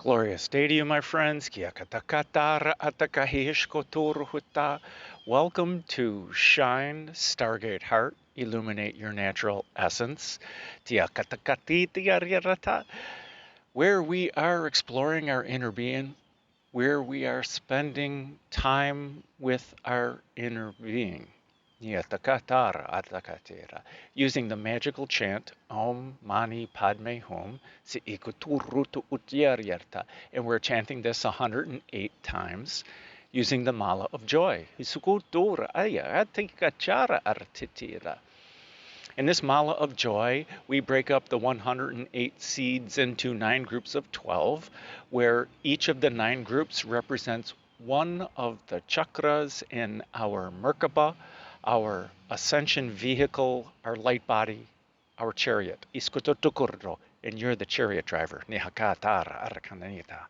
Glorious day to you, my friends. Kia katakatara atakahishkoturuhuta. Welcome to Shine, Stargate Heart, Illuminate Your Natural Essence, Tia katakati tiarirata, where we are exploring our inner being, where we are spending time with our inner being. Yatakatara atakatera, using the magical chant Om Mani Padme Hum Si Ikuturutu Utyaryarta, and we're chanting this 108 times using the mala of joy. Isukutura aya atikachara artitira. In this mala of joy, we break up the 108 seeds into 9 groups of 12, where each of the 9 groups represents one of the chakras in our Merkaba, our ascension vehicle, our light body, our chariot. Iskutotukurdo, and you're the chariot driver. Nihakatara arakananita.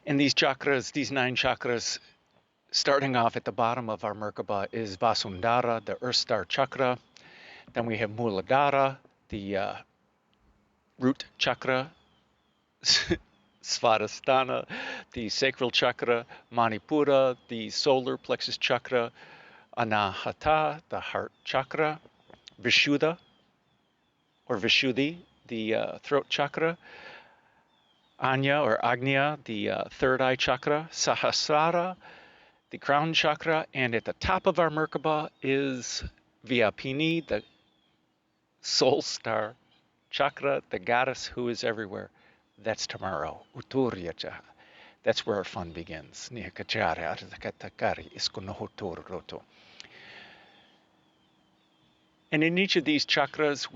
And these chakras, these 9 chakras, starting off at the bottom of our Merkaba is Vasundhara, the Earth Star chakra. Then we have Muladhara, the root chakra. Svadhisthana, the sacral chakra. Manipura, the solar plexus chakra. Anahata, the heart chakra. Vishuddha, or Vishuddhi, the throat chakra. Ajna, or Agnya, the third eye chakra. Sahasrara, the crown chakra, and at the top of our Merkaba is Vyapini, the soul star chakra, the goddess who is everywhere. That's tomorrow. Uturyaja. That's where our fun begins. And in each of these chakras,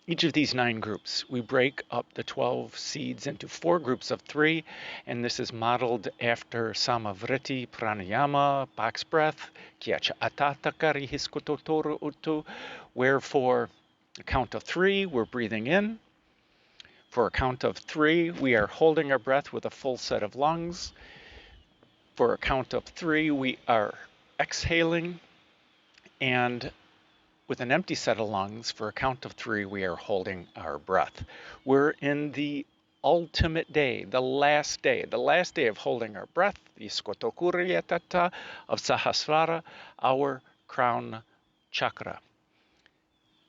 each of these 9 groups, we break up the 12 seeds into 4 groups of 3, and this is modeled after Samavriti Pranayama, box breath, Kyacha Atatakari Hiskototoru Utu, where for a count of 3, we're breathing in. For a count of 3, we are holding our breath with a full set of lungs. For a count of 3, we are exhaling, and with an empty set of lungs, for a count of 3, we are holding our breath. We're in the ultimate day, the last day of holding our breath, the Skotokuryatata of Sahasrara, our crown chakra.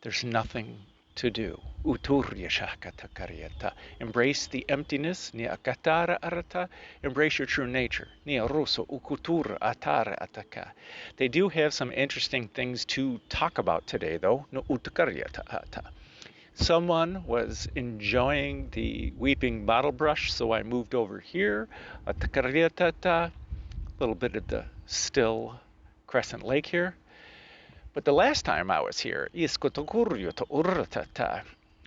There's nothing to do. Uturyashakatakaryata. Embrace the emptiness. Niakatara arata. Embrace your true nature. Niaruso ukutura atara ataka. They do have some interesting things to talk about today, though. No utakaryata ata. Someone was enjoying the weeping bottle brush, so I moved over here. Atakaryata. A little bit of the still crescent lake here. But the last time I was here,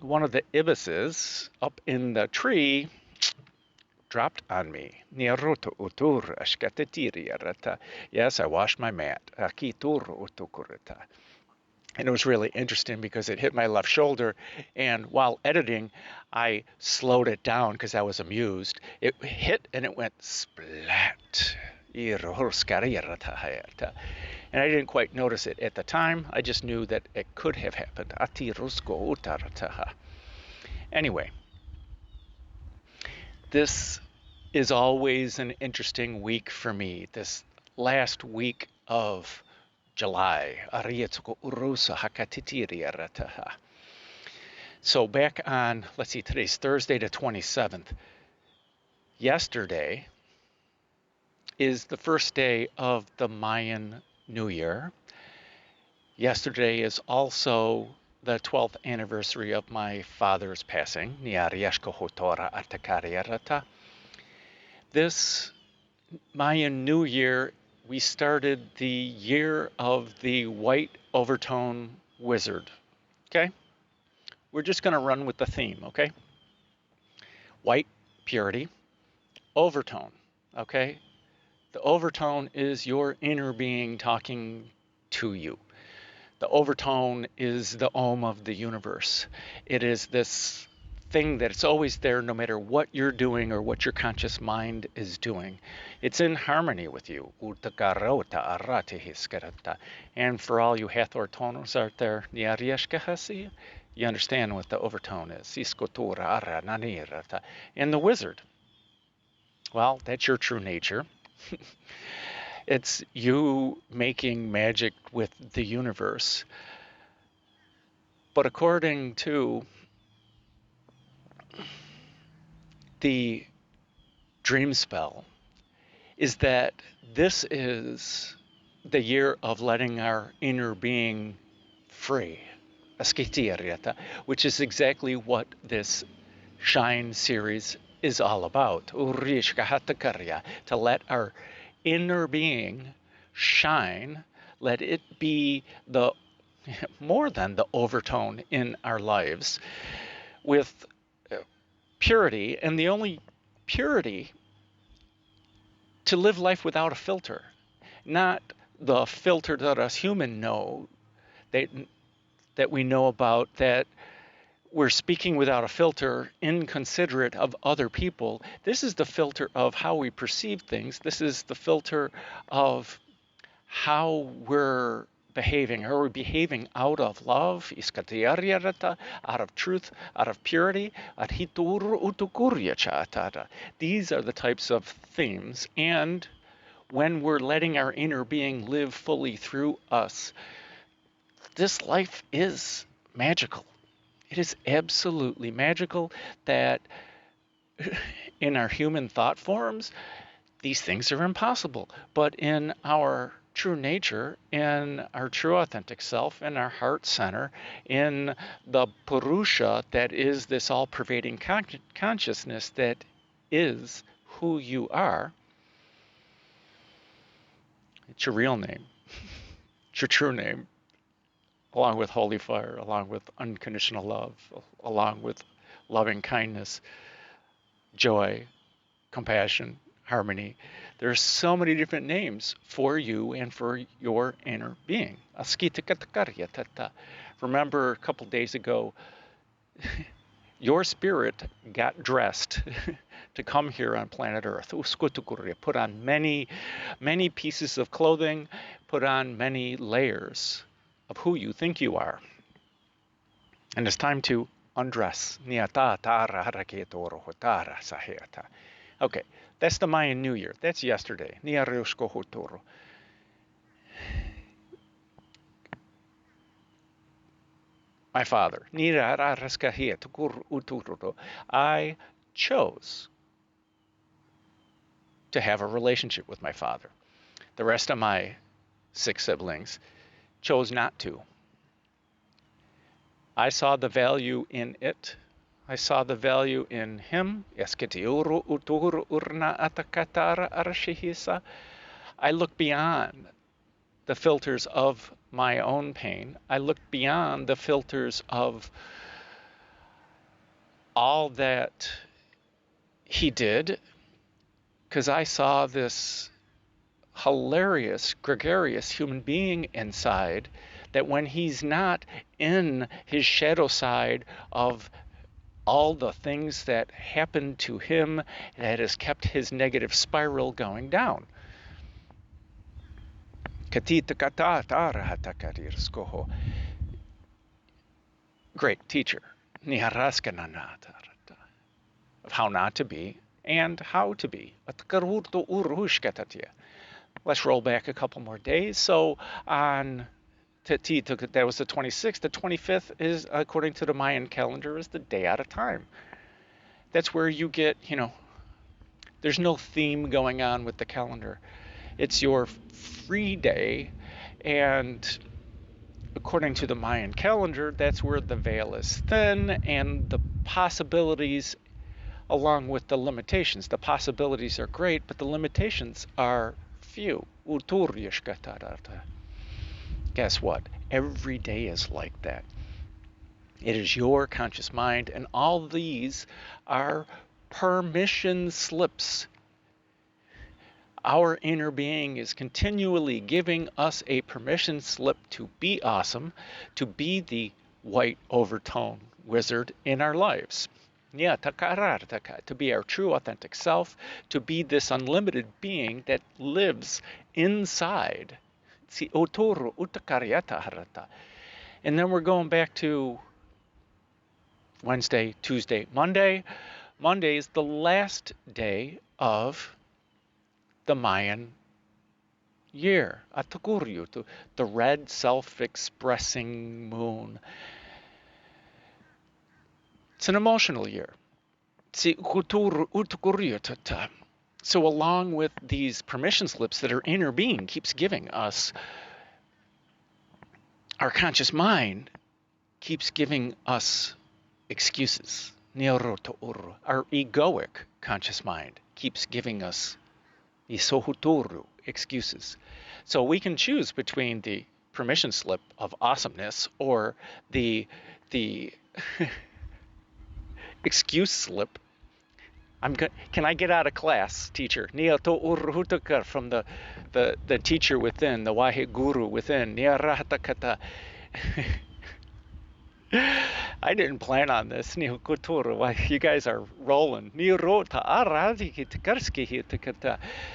one of the ibises up in the tree dropped on me. Yes, I washed my mat. And it was really interesting because it hit my left shoulder, and while editing, I slowed it down because I was amused. It hit and it went splat. And I didn't quite notice it at the time. I just knew that it could have happened. Anyway, this is always an interesting week for me. This last week of July. So back on, let's see, today's Thursday the 27th. Yesterday is the first day of the Mayan New Year. Yesterday is also the 12th anniversary of my father's passing. This Mayan New Year, we started the year of the white overtone wizard. Okay? We're just going to run with the theme, okay? White, purity, overtone, okay? The overtone is your inner being talking to you. The overtone is the Om of the universe. It is this thing that it's always there no matter what you're doing or what your conscious mind is doing. It's in harmony with you. And for all you Hathor toners out there, You understand what the overtone is. And the wizard, well, that's your true nature. It's you making magic with the universe. But according to the dream spell, is that this is the year of letting our inner being free, which is exactly what this Shine series is all about. To let our inner being shine, let it be the more than the overtone in our lives with purity, and the only purity to live life without a filter, not the filter that us humans know, that we know about, that we're speaking without a filter, inconsiderate of other people. This is the filter of how we perceive things. This is the filter of how we're behaving. Are we behaving out of love, out of truth, out of purity? These are the types of themes. And when we're letting our inner being live fully through us, this life is magical. It is absolutely magical that in our human thought forms, these things are impossible. But in our true nature, in our true authentic self, in our heart center, in the Purusha that is this all-pervading consciousness that is who you are, it's your real name. It's your true name, along with holy fire, along with unconditional love, along with loving kindness, joy, compassion, harmony. There are so many different names for you and for your inner being. Remember a couple days ago, your spirit got dressed to come here on planet Earth. Put on many, many pieces of clothing, put on many layers of who you think you are. And it's time to undress. Okay, that's the Mayan New Year. That's yesterday. My father. I chose to have a relationship with my father. The rest of my 6 siblings chose not to. I saw the value in it. I saw the value in him. I looked beyond the filters of my own pain. I looked beyond the filters of all that he did, because I saw this hilarious, gregarious human being inside, that when he's not in his shadow side of all the things that happened to him, that has kept his negative spiral going down. Great teacher of how not to be and how to be. Let's roll back a couple more days. So on that was the 26th. The 25th is, according to the Mayan calendar, is the day out of time. That's where you get, there's no theme going on with the calendar. It's your free day, and according to the Mayan calendar, that's where the veil is thin and the possibilities, along with the limitations. The possibilities are great, but the limitations are few. Guess what? Every day is like that. It is your conscious mind, and all these are permission slips. Our inner being is continually giving us a permission slip to be awesome, to be the white overtone wizard in our lives. To be our true authentic self, to be this unlimited being that lives inside. And then we're going back to Wednesday, Tuesday, Monday. Monday is the last day of the Mayan year, Atakuryutu, the red self-expressing moon. It's an emotional year. So along with these permission slips that our inner being keeps giving us, our conscious mind keeps giving us excuses. Our egoic conscious mind keeps giving us excuses. So we can choose between the permission slip of awesomeness or the excuse slip. Can I get out of class, teacher? From the teacher within, the Wahe Guru within. I didn't plan on this. You guys are rolling.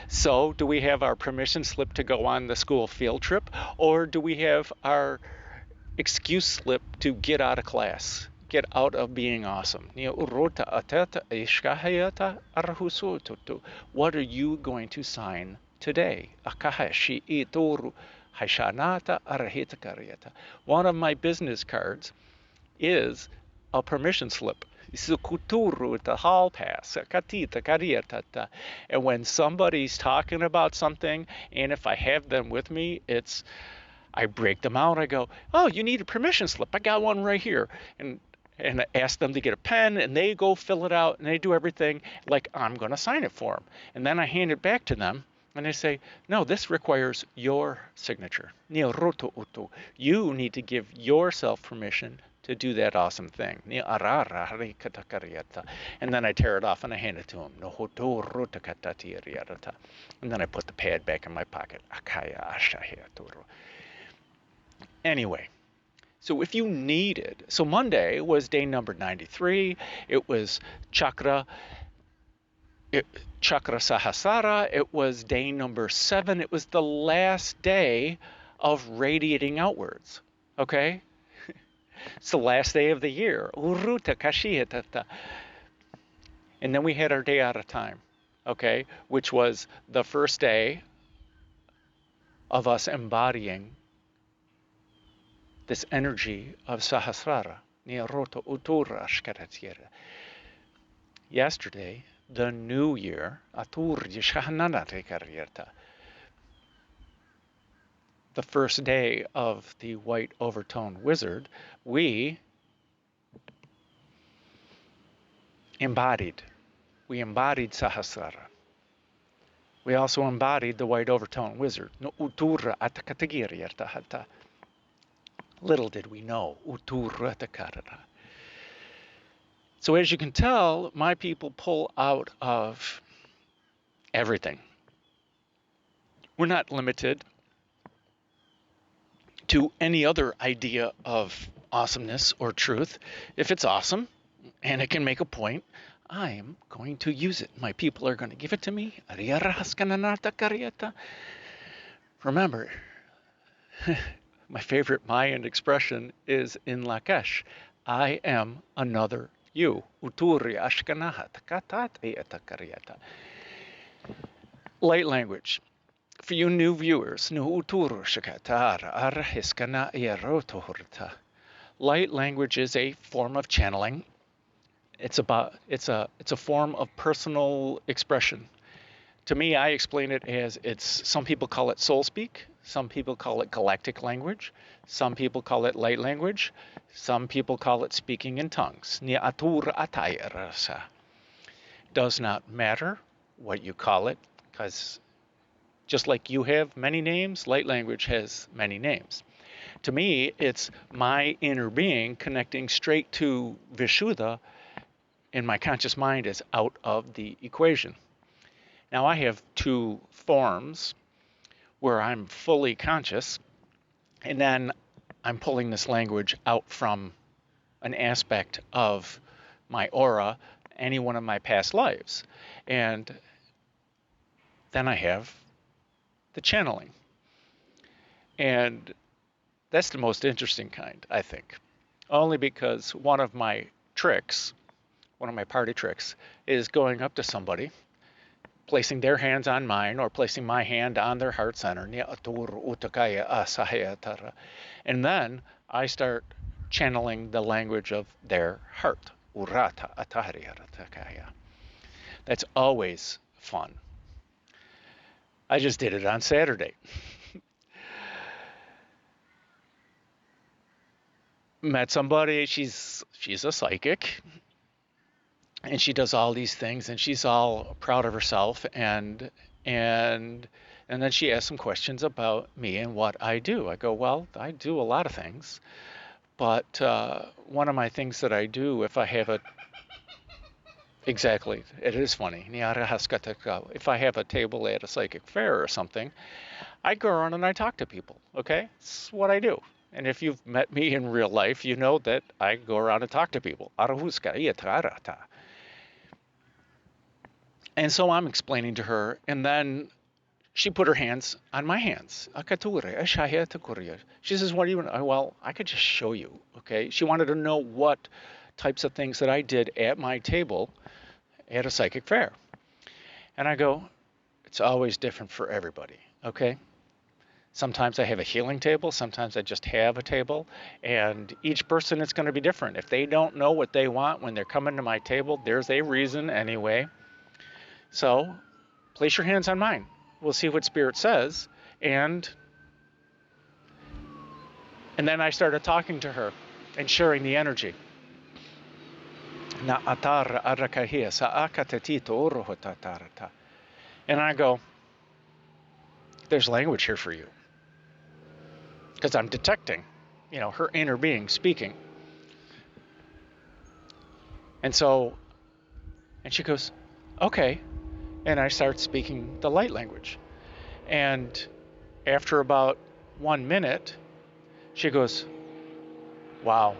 So, do we have our permission slip to go on the school field trip, or do we have our excuse slip to get out of class, get out of being awesome? What are you going to sign today? One of my business cards is a permission slip. The hall pass. And when somebody's talking about something, and if I have them with me, I break them out. I go, oh, you need a permission slip. I got one right here. And I ask them to get a pen, and they go fill it out, and they do everything like I'm going to sign it for them. And then I hand it back to them, and I say, no, this requires your signature. You need to give yourself permission to do that awesome thing. And then I tear it off and I hand it to him. And then I put the pad back in my pocket. Anyway, so if you needed, so Monday was day number 93. It was Chakra Sahasrara. It was day number 7. It was the last day of radiating outwards. Okay? It's the last day of the year. And then we had our day out of time, okay, which was the first day of us embodying this energy of Sahasrara. Yesterday, the new year, the first day of the white overtone wizard, we embodied Sahasrara. We also embodied the white overtone wizard. Little did we know. So as you can tell, my people pull out of everything. We're not limited to any other idea of awesomeness or truth. If it's awesome and it can make a point, I am going to use it. My people are going to give it to me. Remember, my favorite Mayan expression is in Lakesh. I am another you. Light language. For you new viewers, light language is a form of channeling. It's a form of personal expression. To me, I explain it as some people call it soul speak, some people call it galactic language, some people call it light language, some people call it speaking in tongues. Does not matter what you call it, because just like you have many names, light language has many names. To me, it's my inner being connecting straight to Vishuddha, and my conscious mind is out of the equation. Now, I have two forms where I'm fully conscious, and then I'm pulling this language out from an aspect of my aura, any one of my past lives. And then I have the channeling. And that's the most interesting kind, I think. Only because one of my tricks, one of my party tricks, is going up to somebody, placing their hands on mine or placing my hand on their heart center. And then I start channeling the language of their heart. That's always fun. I just did it on Saturday. Met somebody, she's a psychic, and she does all these things, and she's all proud of herself, and then she asks some questions about me and what I do. I go, well, I do a lot of things, but one of my things that I do, if I have a exactly, it is funny. If I have a table at a psychic fair or something, I go around and I talk to people. Okay, it's what I do. And if you've met me in real life, you know that I go around and talk to people. And so I'm explaining to her, and then she put her hands on my hands. She says, what do you want? Well, I could just show you, okay? She wanted to know what types of things that I did at my table at a psychic fair. And I go, it's always different for everybody, okay? Sometimes I have a healing table, sometimes I just have a table, and each person is going to be different. If they don't know what they want when they're coming to my table, there's a reason anyway. So place your hands on mine. We'll see what Spirit says. And then I started talking to her and sharing the energy. And I go, there's language here for you. Because I'm detecting, her inner being speaking. And she goes, okay. And I start speaking the light language. And after about 1 minute, she goes, wow,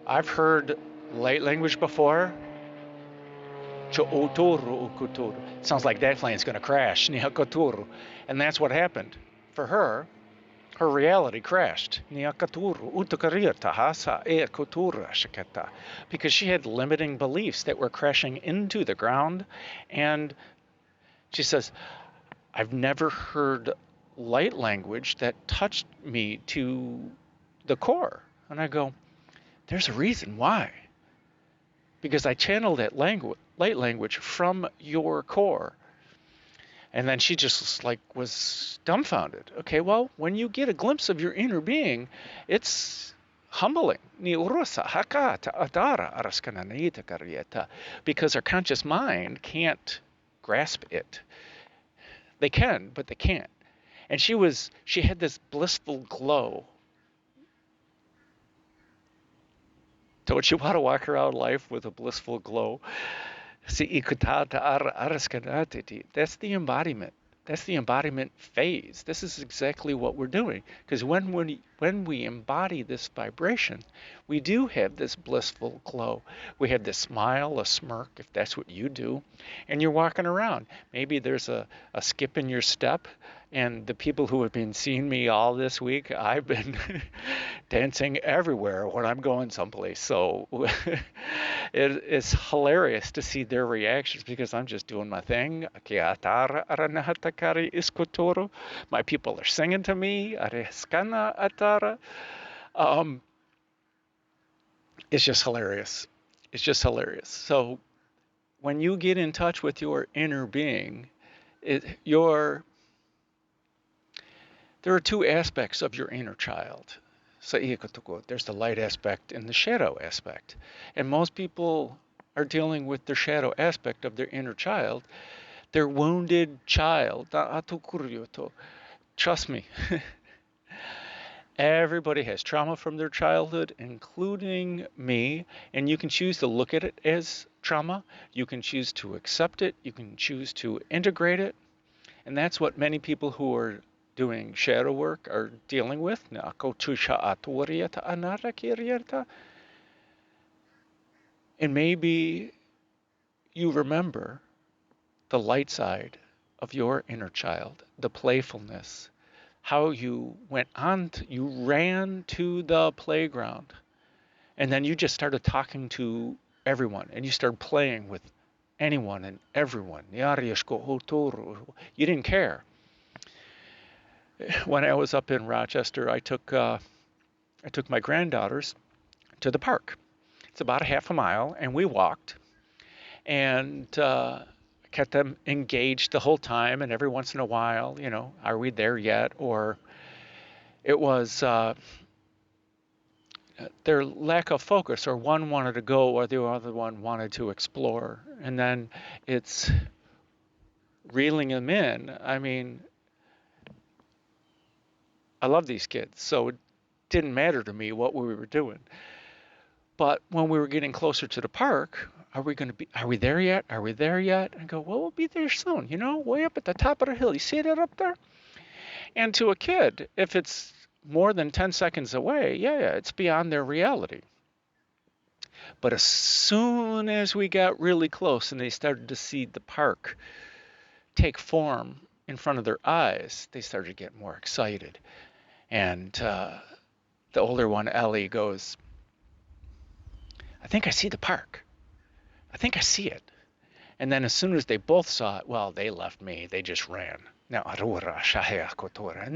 I've heard light language before. Sounds like that plane's going to crash. And that's what happened. For her reality crashed. Because she had limiting beliefs that were crashing into the ground. And she says, I've never heard light language that touched me to the core. And I go, there's a reason why. Because I channeled that light language from your core. And then she just was dumbfounded. Okay, well, when you get a glimpse of your inner being, it's humbling. Because our conscious mind can't grasp it. They can, but they can't. And she had this blissful glow. Don't you want to walk around life with a blissful glow? That's the embodiment. That's the embodiment phase. This is exactly what we're doing. Because when we embody this vibration, we do have this blissful glow. We have this smile, a smirk, if that's what you do, and you're walking around. Maybe there's a skip in your step, and the people who have been seeing me all this week, I've been dancing everywhere when I'm going someplace. So it's hilarious to see their reactions because I'm just doing my thing. My people are singing to me. It's just hilarious. It's just hilarious. So when you get in touch with your inner being, there are two aspects of your inner child. There's the light aspect and the shadow aspect. And most people are dealing with their shadow aspect of their inner child, their wounded child. Trust me. Everybody has trauma from their childhood, including me, and you can choose to look at it as trauma. You can choose to accept it. You can choose to integrate it. And that's what many people who are doing shadow work are dealing with. And maybe you remember the light side of your inner child, the playfulness, how you ran to the playground And then you just started talking to everyone, and you started playing with anyone and everyone. You didn't care. When I was up in Rochester, I took my granddaughters to the park. It's about a half a mile, and we walked, and kept them engaged the whole time. And every once in a while, are we there yet? Or it was their lack of focus, or one wanted to go, or the other one wanted to explore. And then it's reeling them in. I mean, I love these kids, so it didn't matter to me what we were doing. But when we were getting closer to the park, are we there yet? Are we there yet? And I go, well, we'll be there soon, way up at the top of the hill. You see that up there? And to a kid, if it's more than 10 seconds away, yeah, it's beyond their reality. But as soon as we got really close and they started to see the park take form in front of their eyes, they started to get more excited. And the older one, Ellie, goes, I think I see the park. I think I see it. And then as soon as they both saw it, well, they left me. They just ran. Now, and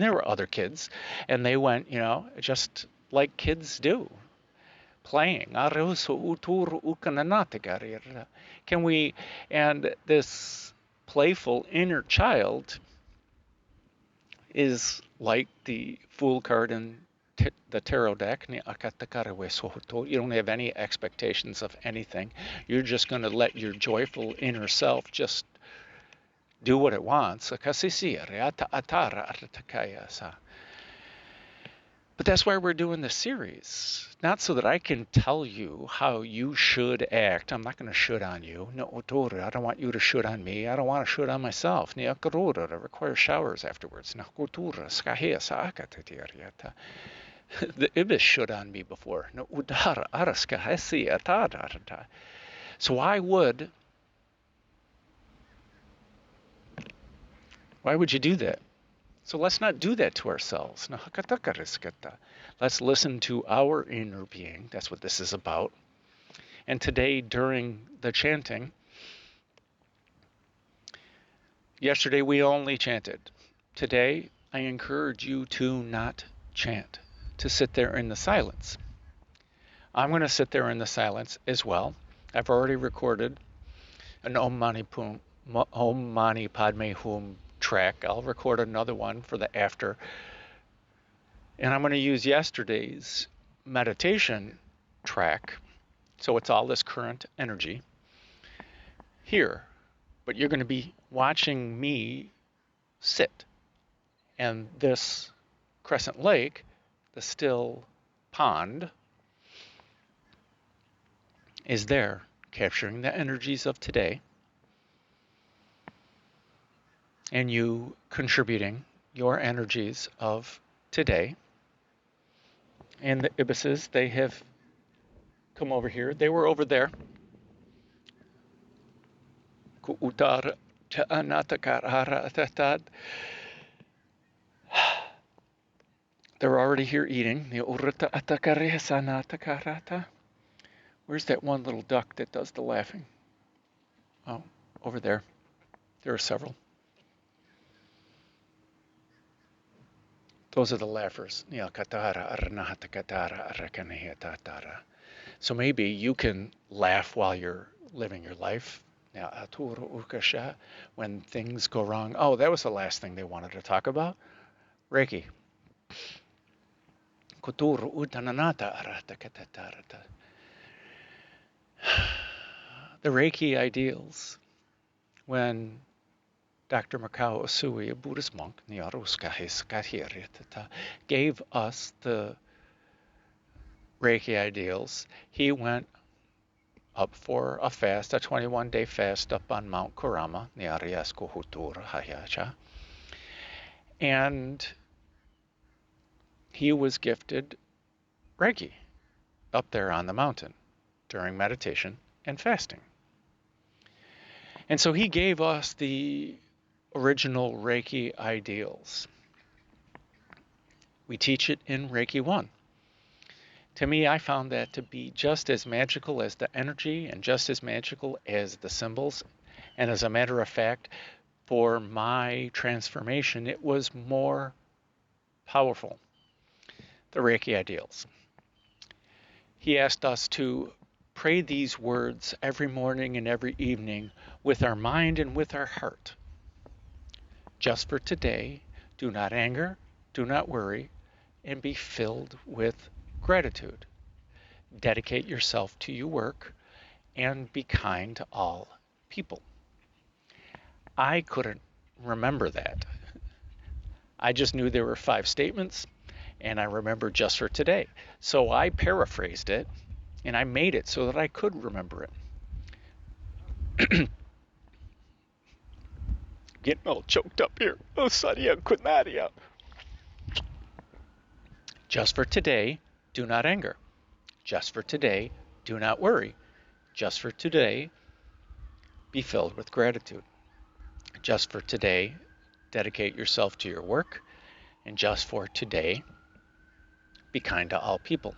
there were other kids, and they went, just like kids do, playing. Can we, and this playful inner child is like the Fool card in the tarot deck. You don't have any expectations of anything. You're just going to let your joyful inner self just do what it wants. But that's why we're doing this series. Not so that I can tell you how you should act. I'm not going to should on you. No, I don't want you to should on me. I don't want to should on myself. I require showers afterwards. The Ibis should on me before. So why would you do that? So let's not do that to ourselves. Let's listen to our inner being. That's what this is about. And today, during the chanting, yesterday we only chanted. Today, I encourage you to not chant, to sit there in the silence. I'm going to sit there in the silence as well. I've already recorded an Om Mani Padme Hum track. I'll record another one for the after. And I'm going to use yesterday's meditation track. So it's all this current energy here. But you're going to be watching me sit. And this crescent lake, the still pond, is there, capturing the energies of today. And you contributing your energies of today. And the ibises, they have come over here. They were over there. They're already here eating. Where's that one little duck that does the laughing? Oh, over there. There are several. Those are the laughers. So maybe you can laugh while you're living your life. When things go wrong. Oh, that was the last thing they wanted to talk about. Reiki. The Reiki ideals. When Dr. Mikao Usui, a Buddhist monk, gave us the Reiki ideals, he went up for a fast, a 21-day fast up on Mount Kurama, and he was gifted Reiki up there on the mountain during meditation and fasting. And so he gave us the original Reiki ideals. We teach it in Reiki 1. To me, I found that to be just as magical as the energy and just as magical as the symbols. And as a matter of fact, for my transformation, it was more powerful. The Reiki ideals. He asked us to pray these words every morning and every evening with our mind and with our heart. Just for today, do not anger, do not worry, and be filled with gratitude. Dedicate yourself to your work and be kind to all people. I couldn't remember that. I just knew there were 5 statements, and I remember just for today. So I paraphrased it, and I made it so that I could remember it. Getting all choked up here. Oh, Sadia Kunaria. Just for today, do not anger. Just for today, do not worry. Just for today, be filled with gratitude. Just for today, dedicate yourself to your work. And just for today, be kind to all people.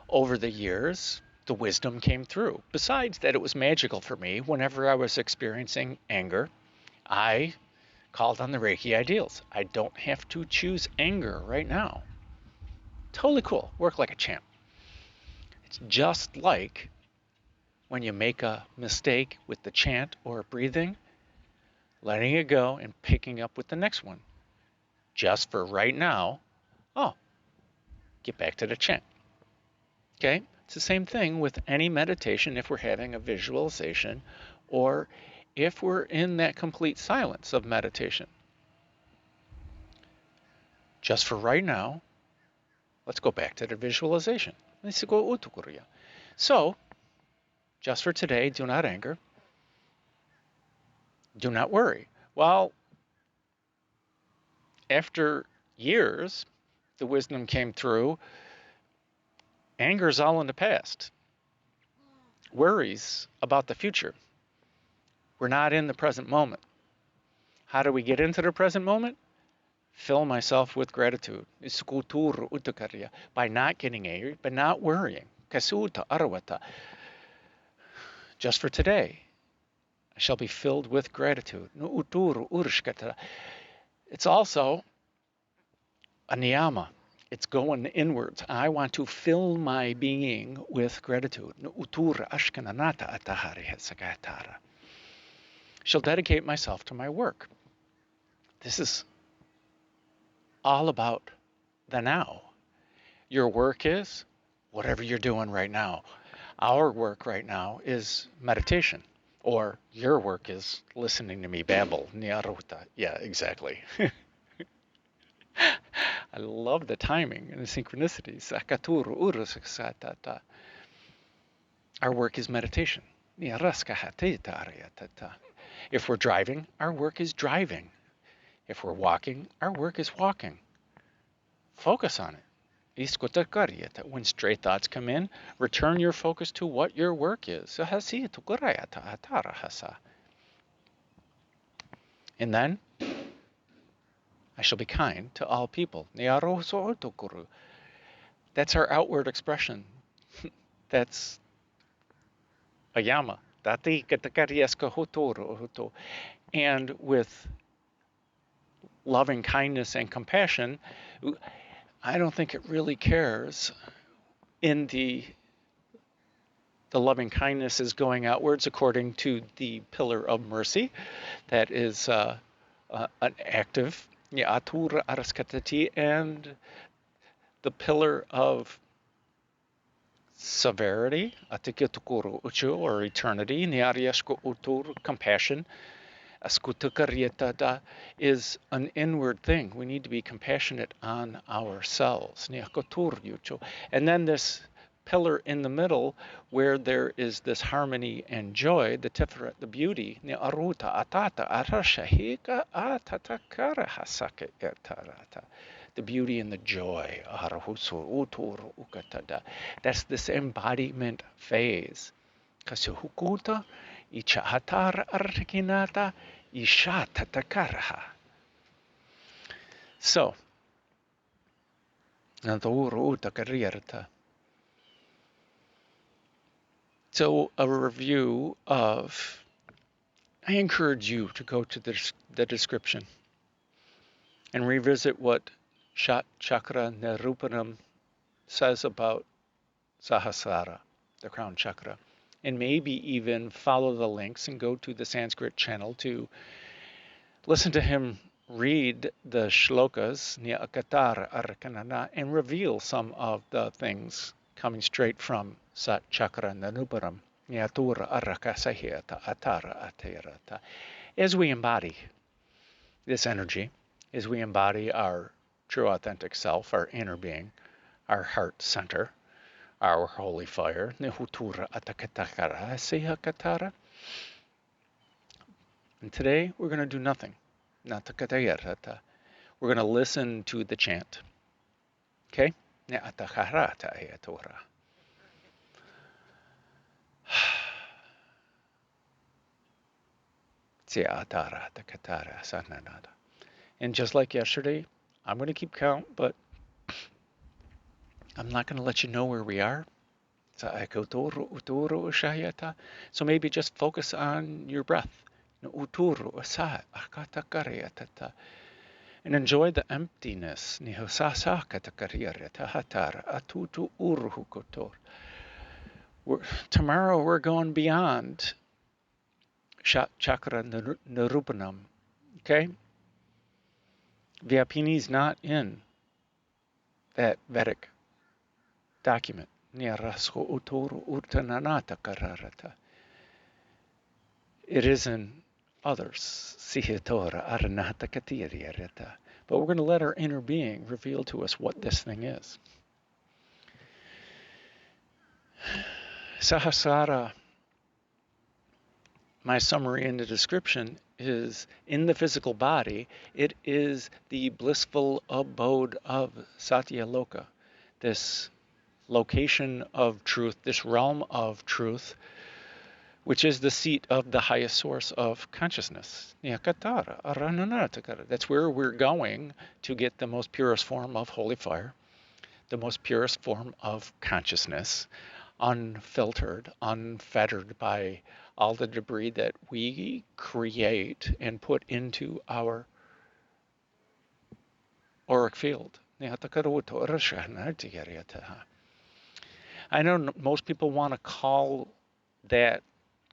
Over the years, the wisdom came through. Besides that, it was magical for me. Whenever I was experiencing anger, I called on the Reiki ideals. I don't have to choose anger right now. Totally cool. Work like a champ. It's just like when you make a mistake with the chant or breathing, letting it go and picking up with the next one. Just for right now, get back to the chant. Okay? It's the same thing with any meditation if we're having a visualization or if we're in that complete silence of meditation. Just for right now, let's go back to the visualization. So, just for today, do not anger. Do not worry. Well, after years, the wisdom came through. Anger's all in the past. Worries about the future. We're not in the present moment. How do we get into the present moment? Fill myself with gratitude. By not getting angry, by not worrying. Just for today, I shall be filled with gratitude. It's also a niyama. It's going inwards. I want to fill my being with gratitude. Shall dedicate myself to my work. This is all about the now. Your work is whatever you're doing right now. Our work right now is meditation. Or your work is listening to me babble. Yeah, exactly. I love the timing and the synchronicities. Our work is meditation. If we're driving, our work is driving. If we're walking, our work is walking. Focus on it. When stray thoughts come in, return your focus to what your work is. And then, I shall be kind to all people. That's our outward expression. That's a yama. And with loving kindness and compassion, I don't think it really cares. In the loving kindness is going outwards according to the pillar of mercy. That is an active and the pillar of severity, or eternity, compassion, is an inward thing. We need to be compassionate on ourselves. And then this pillar in the middle, where there is this harmony and joy, the tiferet, the beauty, the beauty and the joy. That's this embodiment phase. So, So a review of, I encourage you to go to the description and revisit what Chakra Nirupanam says about Sahasrara, the crown chakra, and maybe even follow the links and go to the Sanskrit channel to listen to him read the shlokas Nyakatara Arakanana and reveal some of the things coming straight from Sat Chakra Nanuparam Nyatura Arakasaheta Atara Aterata. As we embody this energy, as we embody our true authentic self, our inner being, our heart center, our holy fire, Nehutura Atakatakara Sehakatara. And today we're going to do nothing. Natakatayarata. We're going to listen to the chant. Okay? Neatakarata Ayatora. Siatara Takatara Sananada. And just like yesterday, I'm going to keep count, but I'm not going to let you know where we are. So maybe just focus on your breath. And enjoy the emptiness. Tomorrow we're going beyond Chakra Nirupanam. Okay? Vyapini is not in that Vedic document. It is in others. But we're going to let our inner being reveal to us what this thing is. Sahasrara, my summary in the description, is in the physical body. It is the blissful abode of Satyaloka, this location of truth, this realm of truth, which is the seat of the highest source of consciousness. That's where we're going to get the most purest form of holy fire, the most purest form of consciousness, unfiltered, unfettered by all the debris that we create and put into our auric field. I know most people want to call that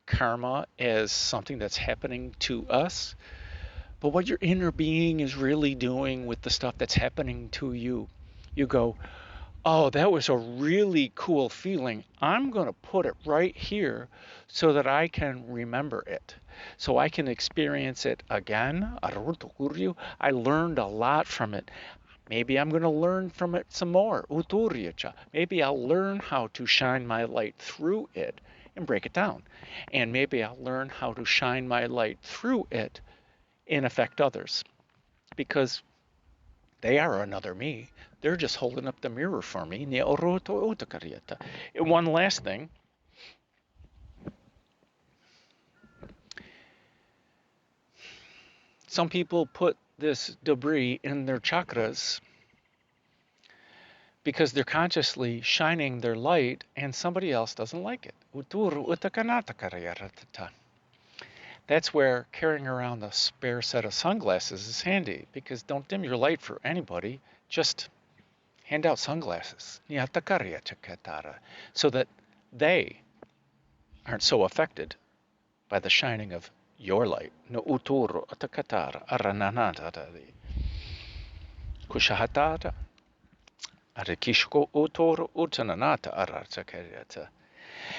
karma as something that's happening to us, but what your inner being is really doing with the stuff that's happening to you, you go, oh, that was a really cool feeling. I'm going to put it right here so that I can remember it, so I can experience it again. I learned a lot from it. Maybe I'm going to learn from it some more. Maybe I'll learn how to shine my light through it and break it down. And maybe I'll learn how to shine my light through it and affect others. Because they are another me. They're just holding up the mirror for me. And one last thing. Some people put this debris in their chakras because they're consciously shining their light and somebody else doesn't like it. That's where carrying around a spare set of sunglasses is handy, because don't dim your light for anybody, just hand out sunglasses so that they aren't so affected by the shining of your light.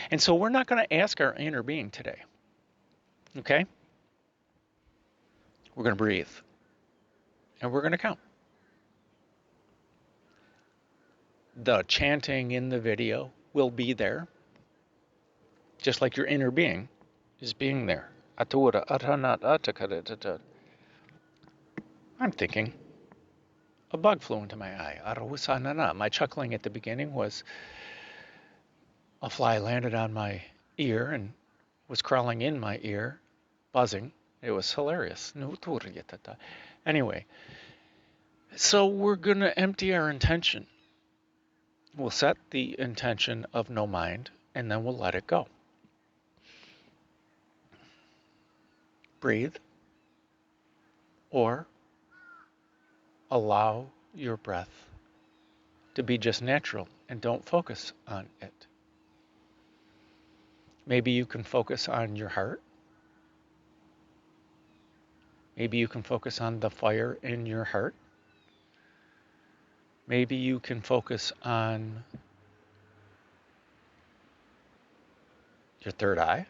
And so we're not going to ask our inner being today. Okay? We're going to breathe. And we're going to count. The chanting in the video will be there, just like your inner being is being there. I'm thinking a bug flew into my eye. My chuckling at the beginning was a fly landed on my ear and was crawling in my ear, buzzing. It was hilarious. Anyway, so we're going to empty our intention We'll set the intention of no mind, and then we'll let it go. Breathe, or allow your breath to be just natural and don't focus on it. Maybe you can focus on your heart. Maybe you can focus on the fire in your heart. Maybe you can focus on your third eye.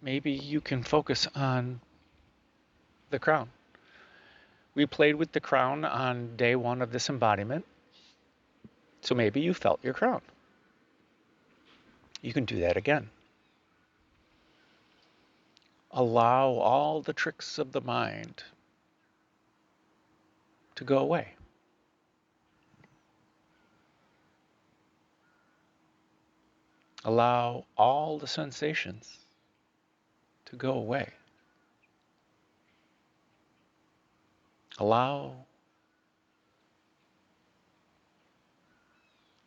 Maybe you can focus on the crown. We played with the crown on day one of this embodiment. So maybe you felt your crown. You can do that again. Allow all the tricks of the mind to go away. Allow all the sensations to go away. Allow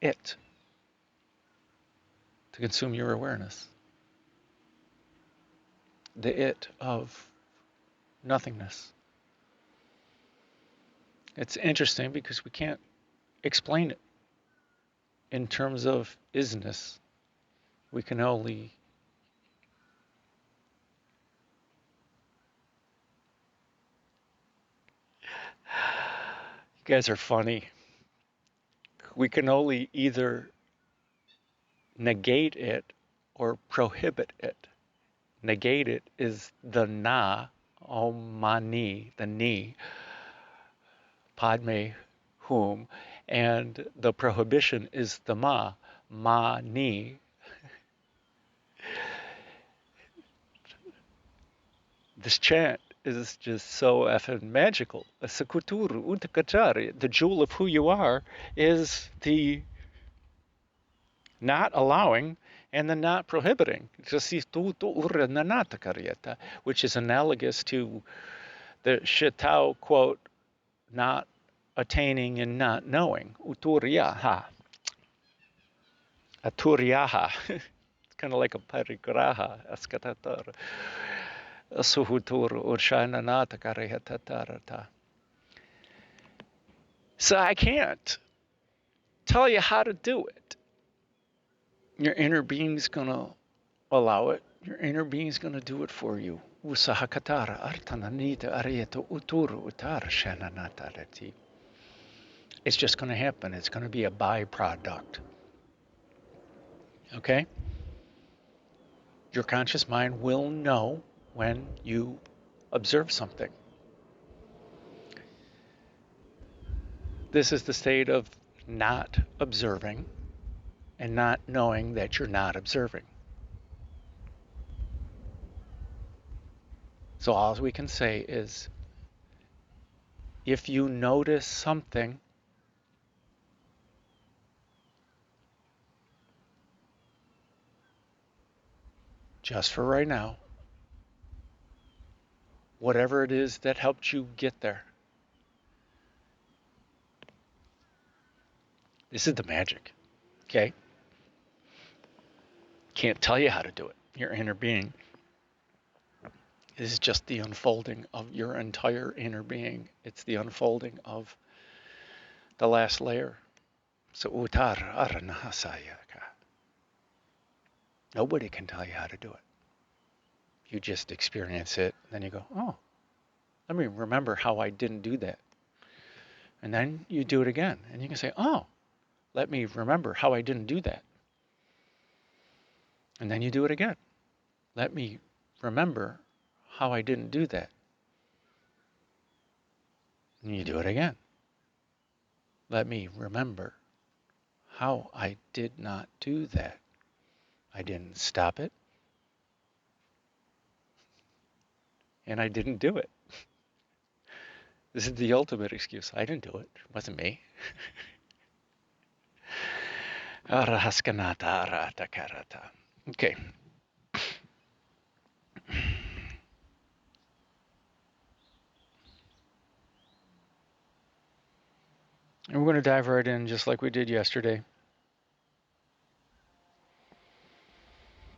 it to consume your awareness. The it of nothingness. It's interesting because we can't explain it in terms of isness. We can only you guys are funny. We can only either negate it or prohibit it. Negate it is the na, om mani, the ni, padme hum, and the prohibition is the ma ni. This chant is just so effing magical. Sakuturu utakachari, the jewel of who you are, is the not allowing and the not prohibiting, which is analogous to the Shitao quote, not attaining and not knowing. Uturiyaha. Aturiyaha. It's kind of like a parigraha. Askatatar. Asuhutur urshananata karihatatarata. So I can't tell you how to do it. Your inner being's going to allow it. Your inner being's going to do it for you. Usahakatara artananita arieta uturu utara shananatarati. It's just going to happen. It's going to be a byproduct. Okay? Your conscious mind will know when you observe something. This is the state of not observing and not knowing that you're not observing. So all we can say is, if you notice something, just for right now, whatever it is that helped you get there. This is the magic, okay? Can't tell you how to do it. Your inner being is just the unfolding of your entire inner being. It's the unfolding of the last layer. So utar aranahasayaka. Nobody can tell you how to do it. You just experience it, then you go, oh, let me remember how I didn't do that. And then you do it again, and you can say, oh, let me remember how I didn't do that. And then you do it again. Let me remember how I didn't do that. And you do it again. Let me remember how I did not do that. I didn't stop it. And I didn't do it. This is the ultimate excuse. I didn't do it. It wasn't me. Okay. And we're going to dive right in just like we did yesterday.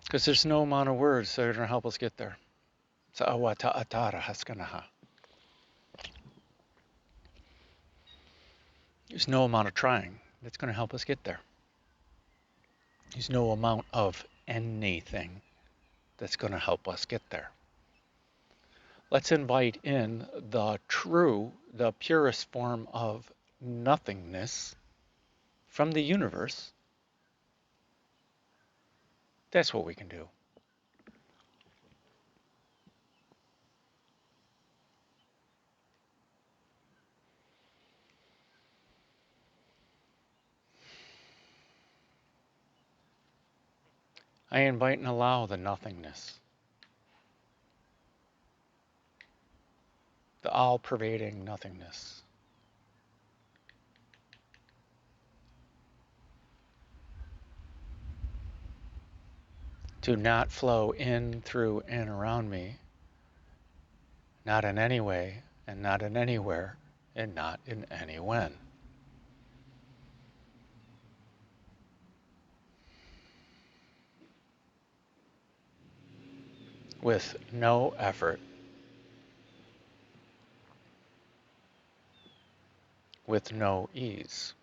Because there's no amount of words that are going to help us get there. Sa'awata atara haskanaha. There's no amount of trying that's going to help us get there. There's no amount of anything that's going to help us get there. Let's invite in the true, the purest form of nothingness from the universe. That's what we can do. I invite and allow the nothingness, the all-pervading nothingness, to not flow in, through, and around me, not in any way, and not in anywhere, and not in any when. With no effort, with no ease,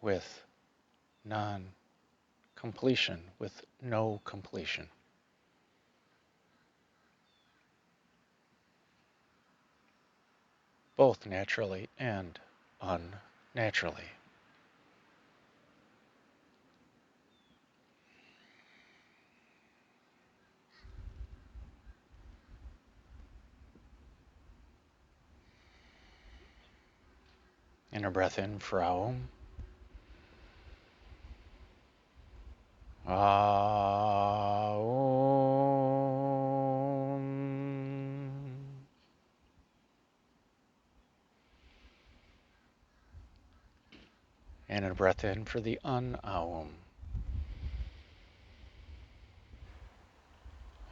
with non-completion, with no completion. Both naturally and unnaturally. Inner breath in for Aum. Aum. And a breath in for the un-Aum.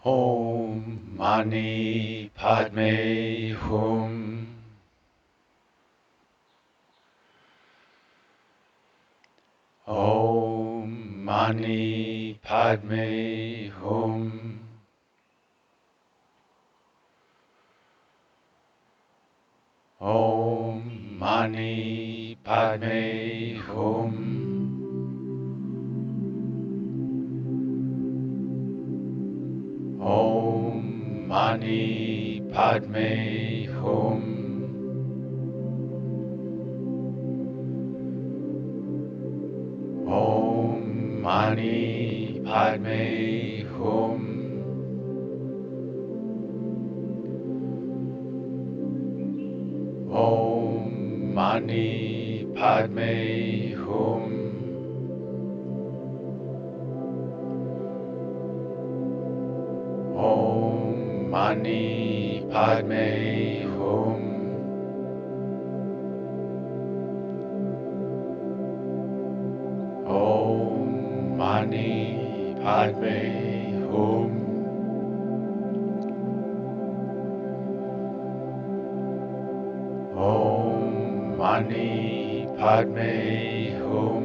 Om Mani Padme Hum. Om Mani Padme Hum. Om Mani Padme Hum. Om Mani Padme Hum. Om Mani Padme Hum. Om Mani Padme Hum. Om Mani Padme Hum. Om Mani Padme Hum. Om Mani Padme Hum. Om Mani Padme Hum.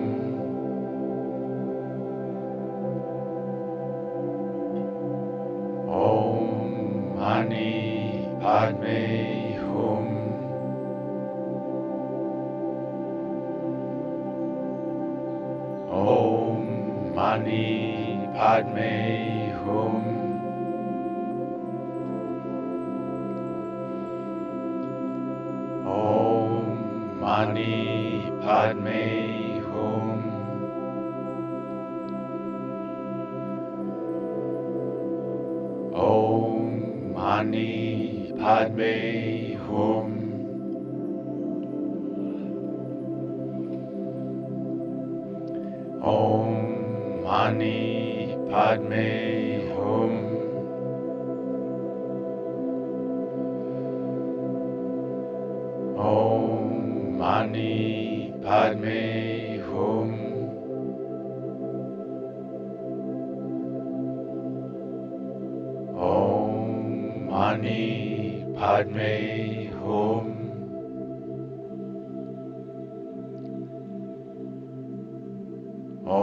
Om Mani Padme Hum. Om Mani Padme Hum. Om Mani Padme Hum. Om Mani Padme Hum. Om Mani Padme Hum. Om Mani Padme Hum. Om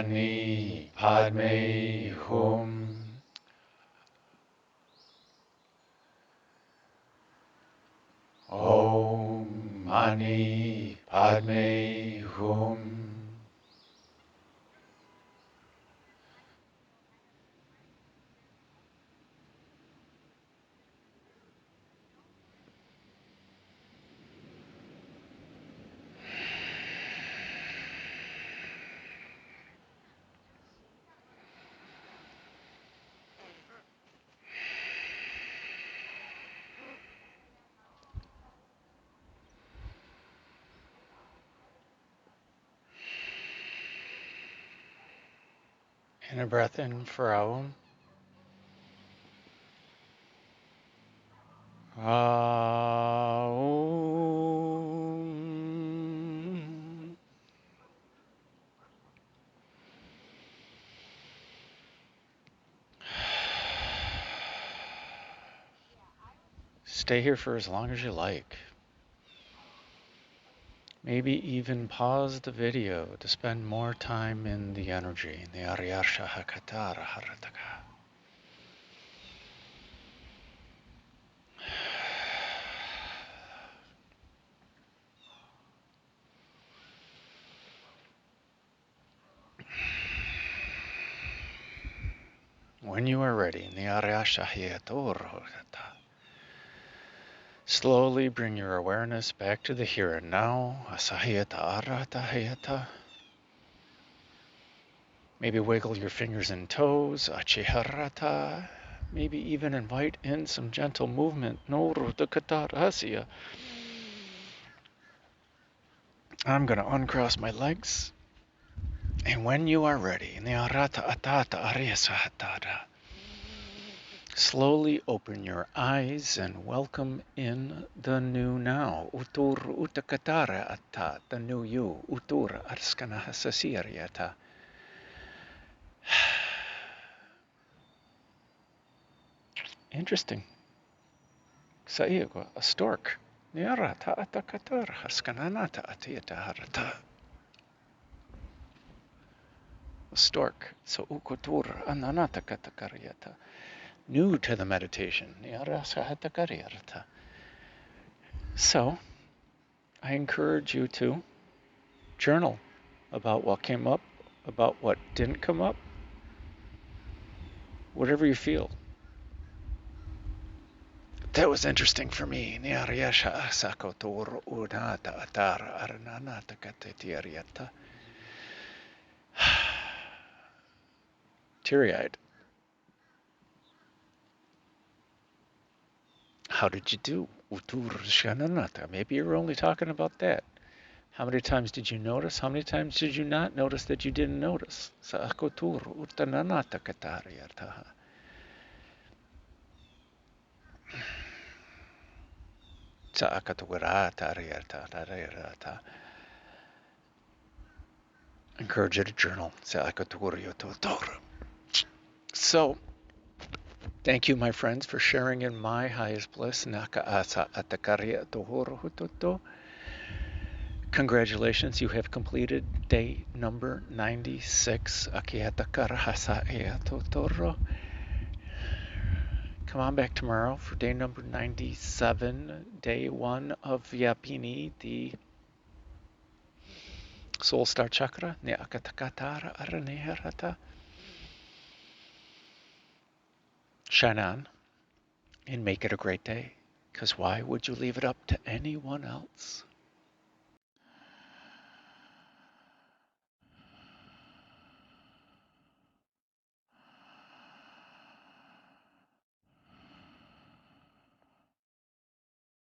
Mani Padme Hum. Om Mani Padme Hum. And a breath in for Aum. Aum. Stay here for as long as you like. Maybe even pause the video to spend more time in the energy, in the Aryarsha Hakatara Harataka. When you are ready, in the Aryasha Hiyatorhata, slowly bring your awareness back to the here and now. Asahiyata Arata Hayata. Maybe wiggle your fingers and toes. Achiharata. Maybe even invite in some gentle movement. No Rudakatarasya. I'm going to uncross my legs. And when you are ready, in the Arata Atata Aryasahatara, slowly open your eyes and welcome in the new now. Utur Utakatara Atta, the new you. Utur Arskanahasasiriata. Interesting. Saigo, a stork. Niarata atakatar haskananata atiata harata. A stork. So ukutur ananata katakariata. New to the meditation. Niarasa hatakariata. So, I encourage you to journal about what came up, about what didn't come up, whatever you feel. That was interesting for me. Niariyasha sakotur unata atara arananata katetiariata. Teary-eyed. How did you do? Utur shananata. Maybe you're only talking about that. How many times did you notice? How many times did you not notice that you didn't notice? Saakotur urtananata katariataha. Encourage you to journal. So, thank you, my friends, for sharing in my highest bliss. Congratulations, you have completed day number 96. Come on back tomorrow for day number 97, day one of Vyapini, the Soul Star Chakra. Shine on and make it a great day, because why would you leave it up to anyone else?